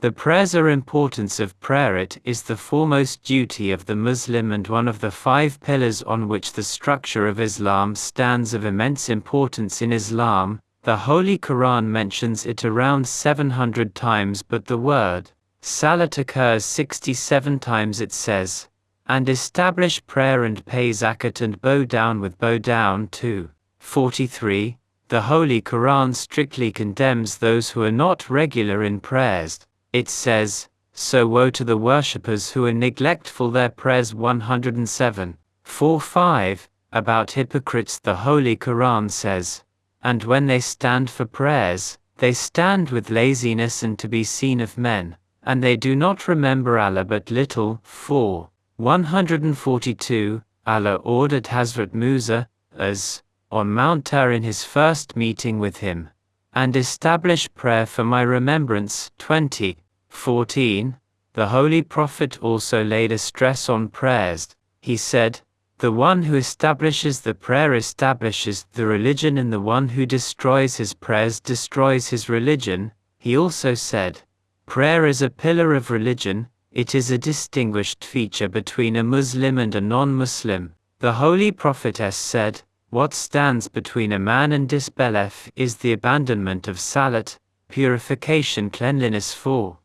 The prayer importance of prayer. It is the foremost duty of the Muslim and one of the 5 pillars on which the structure of Islam stands, of immense importance in Islam. The Holy Quran mentions it around 700 times, but the word salat occurs 67 times. It says, "And establish prayer and pay zakat and bow down too." 43. The Holy Quran strictly condemns those who are not regular in prayers. It says, "So woe to the worshippers who are neglectful their prayers." 107. 4-5. About hypocrites, the Holy Quran says, "And when they stand for prayers, they stand with laziness and to be seen of men, and they do not remember Allah but little." 4. 142. Allah ordered Hazrat Musa, as on Mount Tur in his first meeting with him, "And establish prayer for my remembrance." 20. 14. The Holy Prophet also laid a stress on prayers. He said, "The one who establishes the prayer establishes the religion, and the one who destroys his prayers destroys his religion." He also said, "Prayer is a pillar of religion. It is a distinguished feature between a Muslim and a non-Muslim." The Holy Prophet has said, "What stands between a man and disbelief is the abandonment of salat, purification, cleanliness." 4.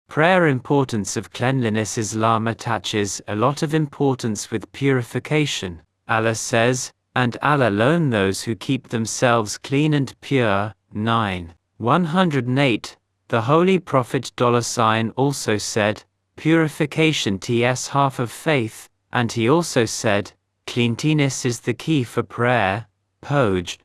Prayer importance of cleanliness. Islam attaches a lot of importance with purification. Allah says, "And Allah alone those who keep themselves clean and pure." 9. 108. The Holy Prophet also said, "Purification is half of faith," and he also said, "Cleanliness is the key for prayer." Poj.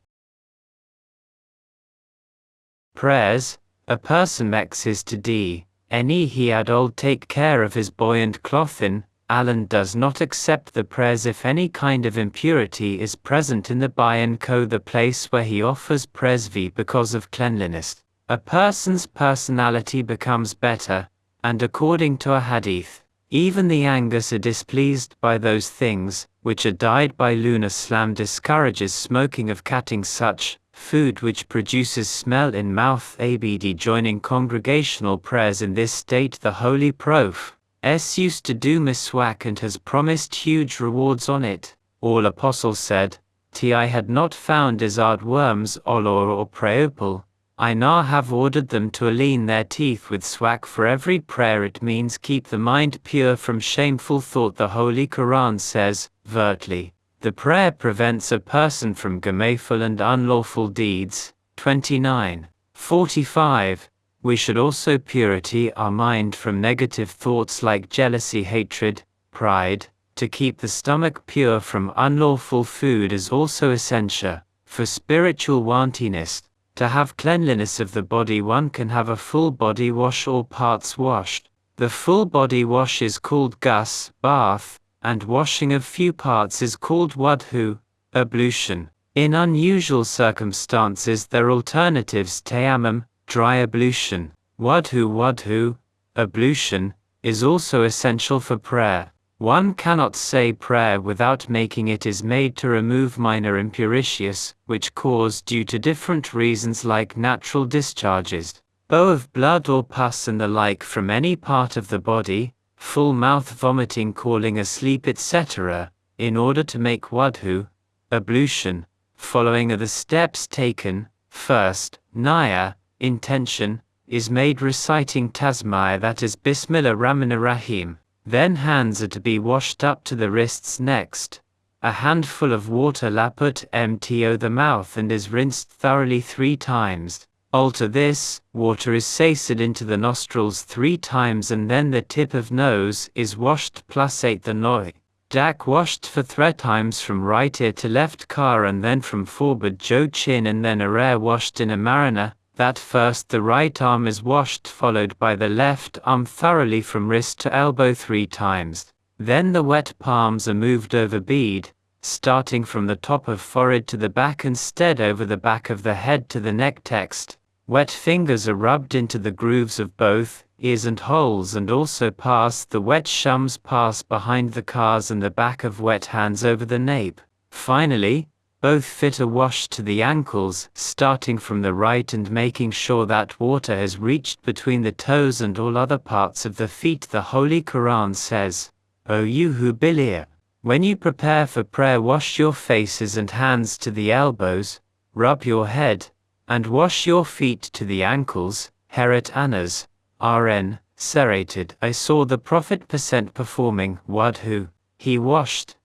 Prayers. A person makes his to d. Any he had old take care of his boy and clothin. Allah does not accept the prayers if any kind of impurity is present in the bayan ko, the place where he offers prayers, because of cleanliness. A person's personality becomes better, and according to a hadith, even the angus are displeased by those things which are dyed by lunar. Islam discourages smoking of cutting such food which produces smell in mouth. Abd joining congregational prayers. In this state the Holy Prophet used to do miswak and has promised huge rewards on it. All apostles said, "I had not found izard worms or preopal. I now have ordered them to align their teeth with swak for every prayer." It means keep the mind pure from shameful thought. The Holy Quran says, vertly, "The prayer prevents a person from gameful and unlawful deeds." 29. 45. We should also purity our mind from negative thoughts like jealousy, hatred, pride. To keep the stomach pure from unlawful food is also essential for spiritual wantonness. To have cleanliness of the body, one can have a full body wash, all parts washed. The full body wash is called ghusl, bath, and washing of few parts is called wudhu, ablution. In unusual circumstances there are alternatives: tayammum, dry ablution. Wudhu, ablution, is also essential for prayer. One cannot say prayer without making it. Is made to remove minor impurities, which cause due to different reasons like natural discharges, bow of blood or pus and the like from any part of the body, full mouth, vomiting, calling asleep, etc. In order to make wudhu, ablution, following are the steps taken. First, niyya, intention, is made reciting tasmiyah, that is Bismillah Rahmanir Rahim. Then hands are to be washed up to the wrists. Next, a handful of water put mto the mouth and is rinsed thoroughly 3 times. After this, water is saced into the nostrils 3 times and then the tip of nose is washed +8 the noi. Dak washed for 3 times from right ear to left car and then from forward jo chin and then a washed in a marina. That first the right arm is washed followed by the left arm thoroughly from wrist to elbow 3 times. Then the wet palms are moved over bead, starting from the top of forehead to the back instead over the back of the head to the neck. Text. Wet fingers are rubbed into the grooves of both ears and holes, and also past the wet shums pass behind the cars and the back of wet hands over the nape. Finally, both feet are washed to the ankles, starting from the right and making sure that water has reached between the toes and all other parts of the feet. The Holy Quran says, "O you who believe, when you prepare for prayer, wash your faces and hands to the elbows, rub your head, and wash your feet to the ankles." Heret Anas, RN, serrated. I saw the Prophet performing wudu. He washed.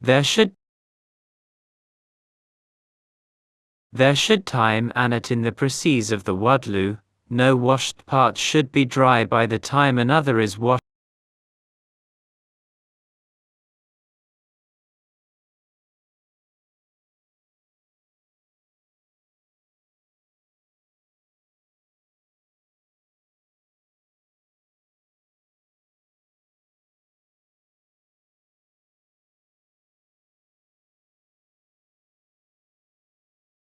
There should time and it in the process of the wudu. No washed part should be dry by the time another is washed.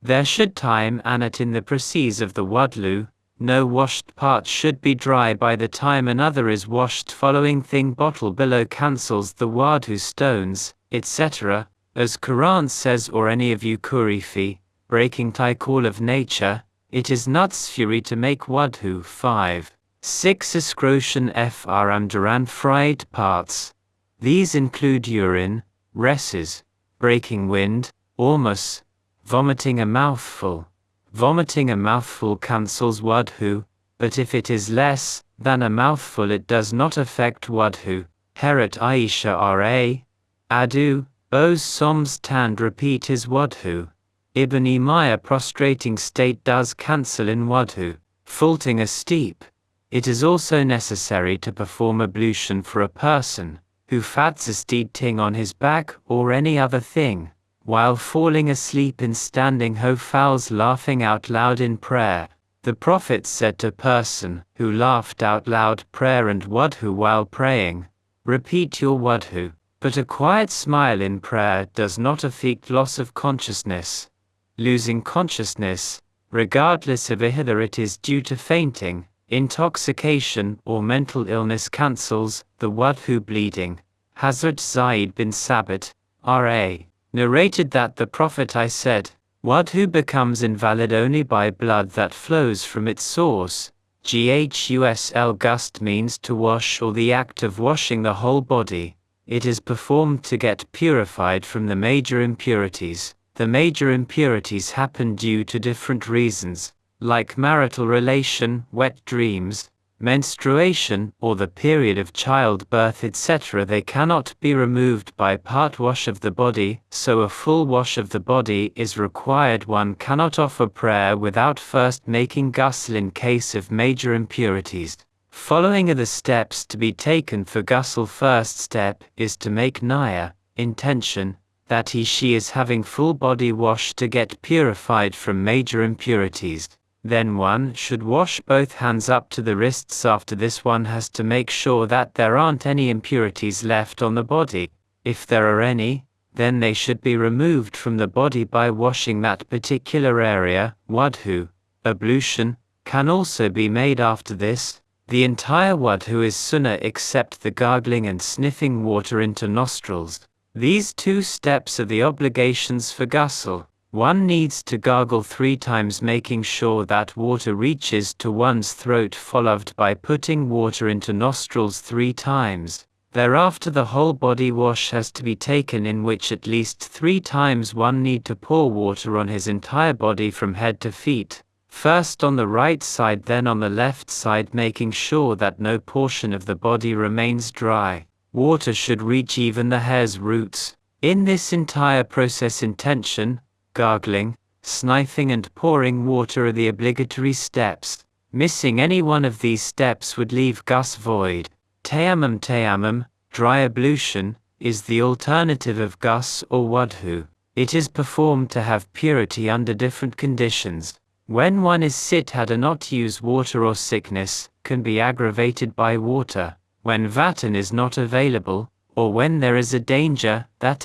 There should time and it in the process of the wudu. No washed part should be dry by the time another is washed. Following thing bottle below cancels the wudu stones, etc. As Quran says, or any of you kurifi, breaking call of nature, it is nuts fury to make wudu. 5. 6. Escrotion fram duran fried parts. These include urine, reses, breaking wind, almost, vomiting a mouthful. Vomiting a mouthful cancels wudu, but if it is less than a mouthful it does not affect wudu. Heret Aisha Ra. Adu, Oz Soms Tand repeat his wudu. Ibn Umayyah prostrating state does cancel in wudu. Faulting a steep. It is also necessary to perform ablution for a person who fats a steed ting on his back or any other thing, while falling asleep in standing. Ho fouls laughing out loud in prayer. The Prophet said to a person who laughed out loud prayer and wudu while praying, repeat your wudu. But a quiet smile in prayer does not affect loss of consciousness. Losing consciousness, regardless of whether it is due to fainting, intoxication, or mental illness, cancels the wudu. Bleeding. Hazrat Zaid bin Sabit, R.A., narrated that the Prophet I said, wudu becomes invalid only by blood that flows from its source. Ghusl gust means to wash or the act of washing the whole body. It is performed to get purified from the major impurities. The major impurities happen due to different reasons, like marital relation, wet dreams, menstruation, or the period of childbirth, etc. They cannot be removed by part wash of the body, so a full wash of the body is required. One cannot offer prayer without first making ghusl in case of major impurities. Following are the steps to be taken for ghusl. First step is to make niyyah, intention, that she is having full body wash to get purified from major impurities. Then one should wash both hands up to the wrists. After this one has to make sure that there aren't any impurities left on the body. If there are any, then they should be removed from the body by washing that particular area. Wudu, ablution, can also be made after this. The entire wudu is sunnah except the gargling and sniffing water into nostrils. These two steps are the obligations for ghusl. One needs to gargle 3 times, making sure that water reaches to one's throat, followed by putting water into nostrils 3 times. Thereafter the whole body wash has to be taken, in which at least 3 times one need to pour water on his entire body from head to feet. First on the right side, then on the left side, making sure that no portion of the body remains dry. Water should reach even the hair's roots. In this entire process, intention, gargling, sniffing and pouring water are the obligatory steps. Missing any one of these steps would leave gus void. Tayammum, dry ablution, is the alternative of gus or wudhu. It is performed to have purity under different conditions. When one is sick, do not use water, or sickness can be aggravated by water. When vatan is not available, or when there is a danger that